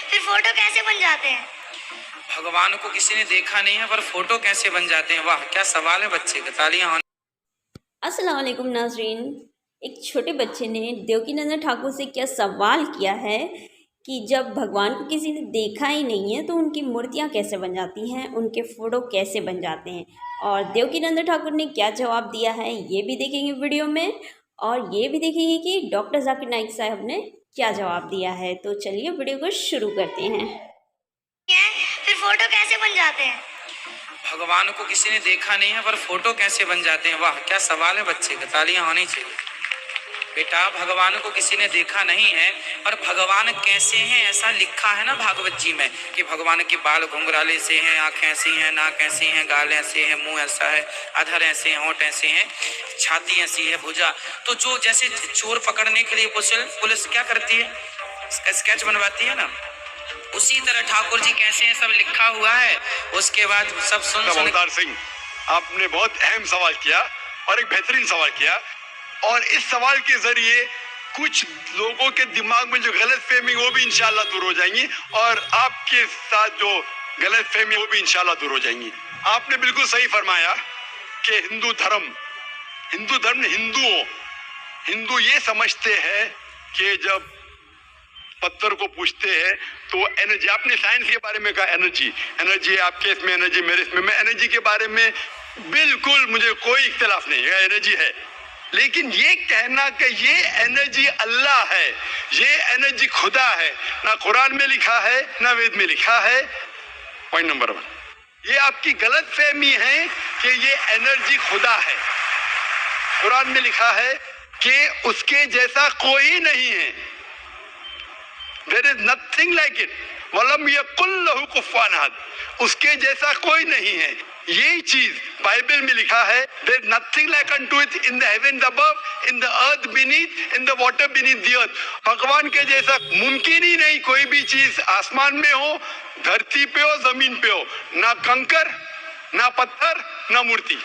फिर फोटो कैसे बन जाते हैं? भगवान को किसी ने देखा नहीं है पर फोटो कैसे बन जाते हैं। वाह क्या सवाल है बच्चे का, तालियां होने। अस्सलाम वालेकुम नाजरीन। एक छोटे बच्चे ने देवकीनंदन ठाकुर से क्या सवाल किया है कि जब भगवान को किसी ने देखा ही नहीं है तो उनकी मूर्तियाँ कैसे बन जाती हैं, उनके फ़ोटो कैसे बन जाते हैं। और देवकीनंदन ठाकुर ने क्या जवाब दिया है ये भी देखेंगे वीडियो में, और ये भी देखेंगे कि डॉक्टर जाकिर नाइक साहब ने क्या जवाब दिया है। तो चलिए वीडियो को शुरू करते हैं। फिर फोटो कैसे बन जाते हैं? भगवान को किसी ने देखा नहीं है पर फोटो कैसे बन जाते हैं। वाह क्या सवाल है बच्चे का, तालियां होनी चाहिए। बेटा भगवान को किसी ने देखा नहीं है और भगवान कैसे हैं ऐसा लिखा है ना भागवत जी में कि भगवान के बाल घुंघराले से हैं, आंखें ऐसी हैं, नाक ऐसी हैं, गाल ऐसे हैं, मुंह ऐसा है, अधर ऐसे हैं, होंठ ऐसे हैं, छाती ऐसी है, भुजा। तो जो जैसे चोर पकड़ने के लिए पुलिस क्या करती है, स्केच बनवाती है ना, उसी तरह ठाकुर जी कैसे हैं सब लिखा हुआ है। उसके बाद सब सुन अवतार सिंह, आपने बहुत अहम सवाल किया और एक बेहतरीन सवाल किया, और इस सवाल के जरिए कुछ लोगों के दिमाग में जो गलत फहमी वो भी इंशाल्लाह दूर हो जाएंगी, और आपके साथ जो गलत फहमी वो भी इंशाल्लाह दूर हो जाएंगी। आपने बिल्कुल सही फरमाया कि हिंदू धर्म हिंदू ये समझते हैं कि जब पत्थर को पूछते हैं तो एनर्जी, आपने साइंस के बारे में कहा एनर्जी आपके इसमें एनर्जी, मेरे इसमें, मैं एनर्जी के बारे में बिल्कुल मुझे कोई इख्तिलाफ नहीं है, एनर्जी है। लेकिन ये कहना कि ये एनर्जी अल्लाह है, ये एनर्जी खुदा है, ना कुरान में लिखा है ना वेद में लिखा है। पॉइंट नंबर 1, ये आपकी गलत फहमी है कि ये एनर्जी खुदा है। कुरान में लिखा है कि उसके जैसा कोई नहीं है, There is nothing like it. वलम यकुल लहू कुफुवन अहद, उसके जैसा कोई नहीं है। यही चीज बाइबल में लिखा है, There is nothing like unto it in the heavens above, in the earth beneath, in the water beneath the earth. भगवान के जैसा मुमकिन ही नहीं कोई भी चीज, आसमान में हो, धरती पे हो, जमीन पे हो, ना कंकर, ना पत्थर, ना मूर्ति।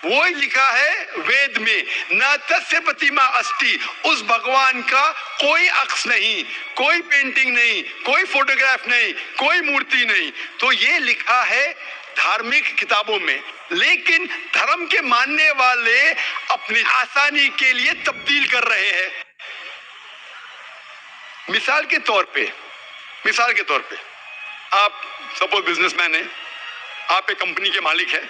वो ही लिखा है वेद में, न तस्य प्रतिमा अस्ति, उस भगवान का कोई अक्स नहीं, कोई पेंटिंग नहीं, कोई फोटोग्राफ नहीं, कोई मूर्ति नहीं। तो ये लिखा है धार्मिक किताबों में, लेकिन धर्म के मानने वाले अपनी आसानी के लिए तब्दील कर रहे हैं। मिसाल के तौर पे आप सपोज बिजनेसमैन है, आप एक कंपनी के मालिक है,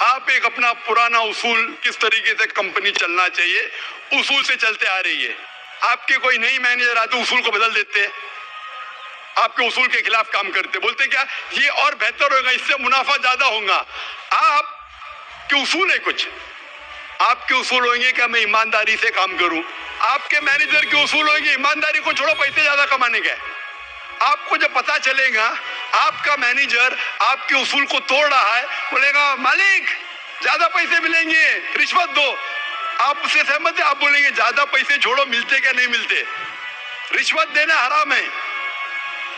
आप एक अपना पुराना उसूल, किस तरीके से कंपनी चलना चाहिए, उसूल से चलते आ रही है। आपके कोई नई मैनेजर आते उसूल को बदल देते हैं, आपके उसूल के खिलाफ काम करते, बोलते क्या ये और बेहतर होगा, इससे मुनाफा ज्यादा होगा। आपके उसूल है कुछ, आपके उसूल होंगे कि मैं ईमानदारी से काम करूं, आपके मैनेजर के उसूल होंगे ईमानदारी को छोड़ो, पैसे ज्यादा कमाने का। आपको जब पता चलेगा आपका मैनेजर आपके उसूल को तोड़ रहा है, बोलेगा मालिक ज्यादा पैसे मिलेंगे, रिश्वत दो, आप उससे सहमत है, आप बोलेंगे ज्यादा पैसे छोड़ो, मिलते क्या नहीं मिलते, रिश्वत देना हराम है।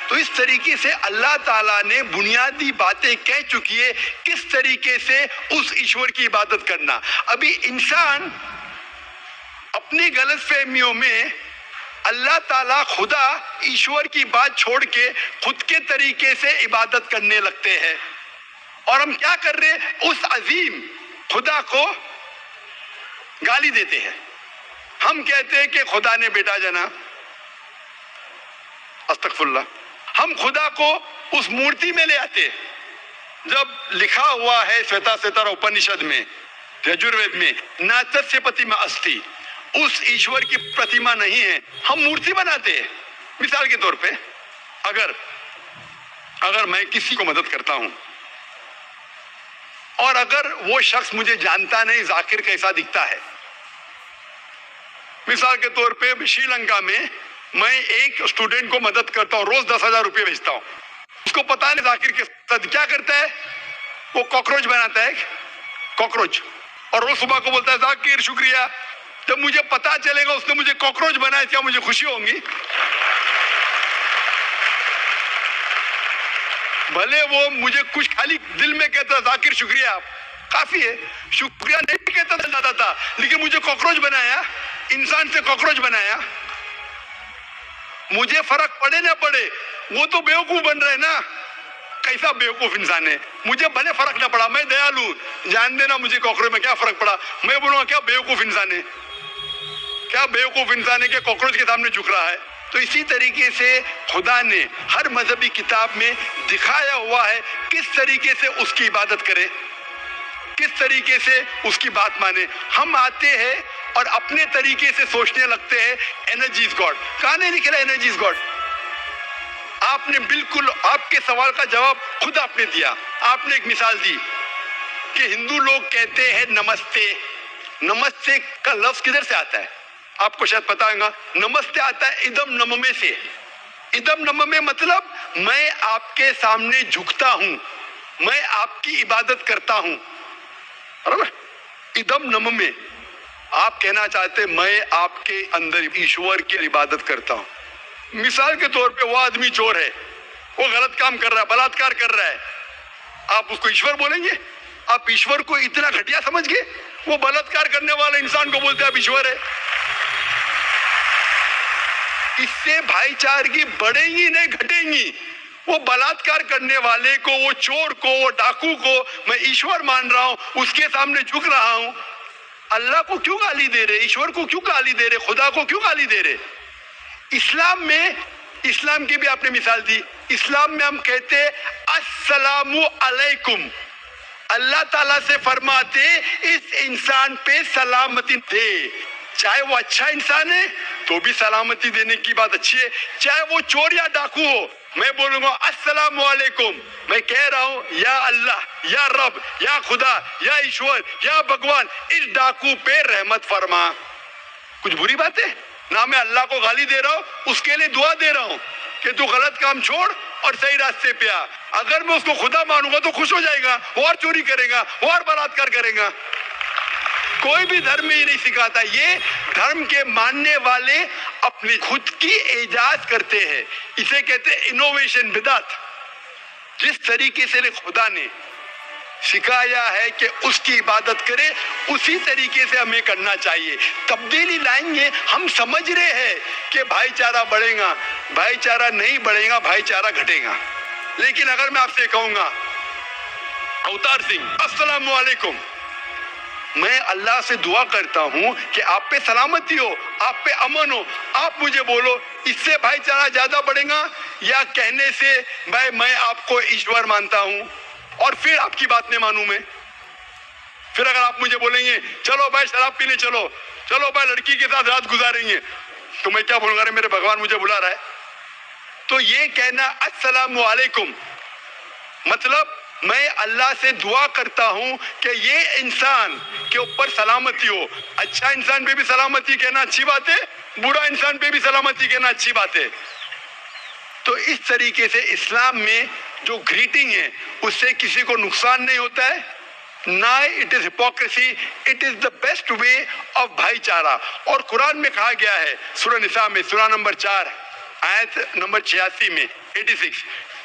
तो इस तरीके से अल्लाह ताला ने बुनियादी बातें कह चुकी है किस तरीके से उस ईश्वर की इबादत करना। अभी इंसान अपनी गलत फहमियों में अल्लाह ताला खुदा ईश्वर की बात छोड़ के खुद के तरीके से इबादत करने लगते हैं, और हम क्या कर रहे हैं, उस अजीम खुदा को गाली देते हैं। हम कहते हैं कि खुदा ने बेटा जना, अस्तगफुरुल्लाह। हम खुदा को उस मूर्ति में ले आते, जब लिखा हुआ है श्वेता उपनिषद में, यजुर्वेद में, ना तस्य प्रतिमा अस्ति, उस ईश्वर की प्रतिमा नहीं है, हम मूर्ति बनाते हैं। मिसाल के तौर पे अगर मैं किसी को मदद करता हूं और अगर वो शख्स मुझे जानता नहीं जाकिर कैसा दिखता है, मिसाल के तौर पे श्रीलंका में मैं एक स्टूडेंट को मदद करता हूं, रोज 10,000 रुपये भेजता हूं, उसको पता नहीं जाकिर के साथ क्या करता है, वो कॉकरोच बनाता है, कॉकरोच, और रोज सुबह को बोलता है जाकिर शुक्रिया। जब मुझे पता चलेगा उसने मुझे कॉकरोच बनाया, क्या मुझे खुशी होगी? भले वो मुझे कुछ खाली दिल में कहता जाकिर शुक्रिया काफी है, शुक्रिया नहीं कहता जाता था, लेकिन मुझे कॉकरोच बनाया, इंसान से कॉकरोच बनाया। मुझे फर्क पड़े ना पड़े, वो तो बेवकूफ बन रहे ना। कैसा बेवकूफ इंसान है। मुझे भले फर्क ना पड़ा, मैं दयालु, जान देना मुझे कॉकरोच में क्या फर्क पड़ा। मैं बोलूंगा क्या बेवकूफ इंसान है, क्या बेवकूफ इंसान है कि कॉकरोच के सामने झुक रहा है। तो इसी तरीके से खुदा ने हर मजहबी किताब में दिखाया हुआ है किस तरीके से उसकी इबादत करे, किस तरीके से उसकी बात माने। हम आते हैं और अपने तरीके से सोचने लगते हैं एनर्जी इज गॉड। कहाँ नहीं लिख रहा एनर्जी इज गॉड। आपने बिल्कुल आपके सवाल का जवाब खुद आपने दिया। आपने एक मिसाल दी कि हिंदू लोग कहते हैं नमस्ते। नमस्ते का लफ्ज किधर से आता है आपको शायद पता होगा। नमस्ते आता है इदम नममे से। इदम नममे मतलब मैं आपके सामने झुकता हूं, मैं आपकी इबादत करता हूं। बराबर, इदम नममे। आप कहना चाहते मैं आपके अंदर ईश्वर की इबादत करता हूं। मिसाल के तौर पे वो आदमी चोर है, वो गलत काम कर रहा है, बलात्कार कर रहा है, आप उसको ईश्वर बोलेंगे? आप ईश्वर को इतना घटिया समझ गए? वो बलात्कार करने वाले इंसान को बोलते आप ईश्वर है। इससे भाईचारगी बढ़ेगी नहीं घटेगी। वो बलात्कार करने वाले को, वो चोर को, वो डाकू को मैं ईश्वर मान रहा हूं, उसके सामने झुक रहा हूं। अल्लाह को क्यों गाली दे रहे, ईश्वर को क्यों गाली दे रहे, खुदा को क्यों गाली दे रहे? इस्लाम में, इस्लाम की भी आपने मिसाल दी, इस्लाम में हम कहते अस्सलामु अलैकुम। अल्लाह ताला से फरमाते इस इंसान पे सलामती दे। चाहे वो अच्छा इंसान है तो भी सलामती देने की बात अच्छी है, चाहे वो चोर या डाकू हो। मैं बोलूंगा अस्सलामु अलैकुम। मैं कह रहा हूं या अल्लाह, या रब, या खुदा, या ईश्वर, या भगवान, इस डाकू पे रहमत फरमा। कुछ बुरी बात है ना? मैं अल्लाह को गाली दे रहा हूं, उसके लिए दुआ दे रहा हूं कि तू गलत काम छोड़ और सही रास्ते पे आ। अगर मैं उसको खुदा मानूंगा तो खुश हो जाएगा, वो और चोरी करेगा, वो और बलात्कार करेगा। कोई भी धर्म में ये नहीं सिखाता। ये धर्म के मानने वाले अपनी खुद की इजाद करते हैं, इसे कहते हैं इनोवेशन, बिदात। जिस तरीके से खुदा ने सिखाया है कि उसकी इबादत करे, उसी तरीके से हमें करना चाहिए। तब्दीली लाएंगे। हम समझ रहे हैं कि भाईचारा बढ़ेगा, भाईचारा नहीं बढ़ेगा, भाईचारा घटेगा। लेकिन अगर मैं आपसे कहूंगा अवतार सिंह अस्सलाम वालेकुम, मैं अल्लाह से दुआ करता हूं कि आप पे सलामती हो, आप पे अमन हो, आप मुझे बोलो इससे भाईचारा ज्यादा बढ़ेगा या कहने से भाई मैं आपको ईश्वर मानता हूं और फिर आपकी बात नहीं मानूं मैं? फिर अगर आप मुझे बोलेंगे चलो भाई शराब पीने चलो, चलो भाई लड़की के साथ रात गुजारेंगे, तो मैं क्या बोलूंगा? अरे मेरे भगवान मुझे बुला रहा है। तो ये कहना अस्सलाम वालेकुम मतलब मैं अल्लाह से दुआ करता हूं कि ये इंसान के ऊपर सलामती हो। अच्छा इंसान पे भी सलामती कहना अच्छी बात है, बुरा इंसान पे भी सलामती कहना अच्छी बात है। तो इस तरीके से इस्लाम में जो ग्रीटिंग है उससे किसी को नुकसान नहीं होता है, ना it is hypocrisy, it is the best way of भाईचारा। और कुरान में कहा गया है सूरह निसा में, सूरह नंबर 4 आयत नंबर 86 में 86,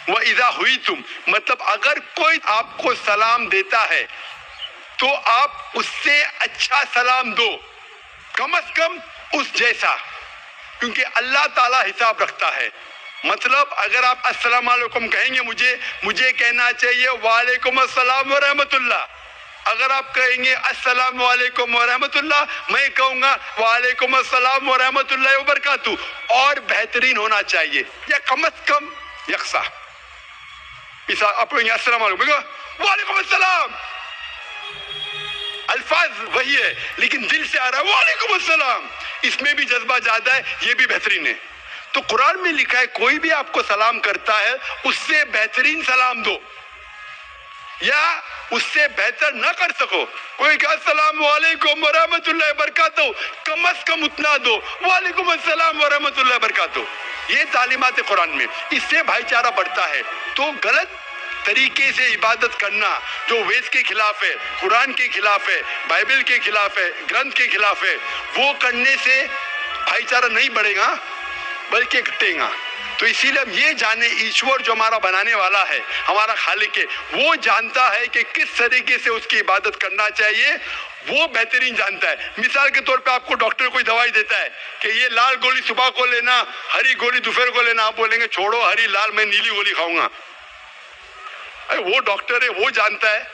वह इज़ा हुई तुम मतलब अगर कोई आपको सलाम देता है तो आप उससे अच्छा सलाम दो, कम से कम उस जैसा, क्योंकि अल्लाह ताला हिसाब रखता है। मतलब अगर आप अस्सलाम वालेकुम कहेंगे, मुझे कहना चाहिए वालेकुम अस्सलाम व रहमतुल्लाह। अगर आप कहेंगे अस्सलाम वालेकुम व रहमतुल्लाह, मैं कहूंगा वालेकुम अस्सलाम व रहमतुल्लाह व बरकातहू, और बेहतरीन होना चाहिए या कम से कम यकसा। इस आप अस्सलाम वालेकुम अस्सलाम, अल्फाज वही है लेकिन दिल से आ रहा है वालेकुम अस्सलाम, इसमें भी जज्बा ज्यादा है, ये भी बेहतरीन है। तो कुरान में लिखा है कोई भी आपको सलाम करता है उससे बेहतरीन सलाम दो, या उससे बेहतर ना कर सको, कोई कहा अस्सलाम वालेकुम व रहमतुल्लाहि व बरकातहू, कम से कम उतना दो वालेकुम अस्सलाम व रहमतुल्लाहि व बरकातहू। ये तालीमात कुरान में, इससे भाईचारा बढ़ता है। तो गलत तरीके से इबादत करना जो वेद के खिलाफ है, कुरान के खिलाफ है, बाइबल के खिलाफ है, ग्रंथ के खिलाफ है, वो करने से भाईचारा नहीं बढ़ेगा, बल्कि घटेगा। तो इसीलिए हम ये जाने ईश्वर जो हमारा बनाने वाला है, हमारा खालिक है, वो जानता है कि किस तरीके से उसकी इबादत करना चाहिए, वो बेहतरीन जानता है। मिसाल के तौर पे आपको डॉक्टर कोई दवाई देता है कि ये लाल गोली सुबह को लेना, हरी गोली दोपहर को लेना, आप बोलेंगे छोड़ो हरी लाल, मैं नीली गोली खाऊंगा। अरे वो डॉक्टर है, वो जानता है।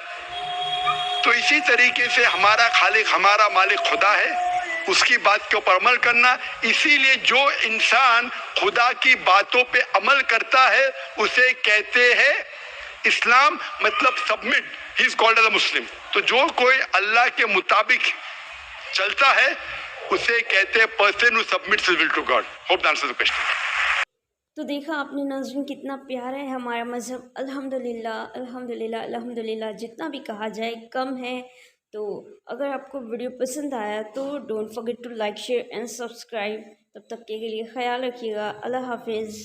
तो इसी तरीके से हमारा खालिक, हमारा मालिक खुदा है, उसकी बात के ऊपर अमल करना। इसीलिए जो इंसान खुदा की बातों पे अमल करता है उसे कहते हैं इस्लाम, मतलब submit, he is called as a Muslim. तो जो कोई अल्लाह के मुताबिक चलता है उसे कहते हैं person who submits his will to God. Hope that answers the question. तो देखा आपने नाज़रीन, कितना प्यारा है हमारा मज़हब। अल्हम्दुलिल्लाह अल्हम्दुलिल्लाह अल्हम्दुलिल्लाह, जितना भी कहा जाए कम है। तो अगर आपको वीडियो पसंद आया तो don't forget to like share and subscribe. तब तक के लिए ख्याल रखिएगा। अल्लाह हाफिज़।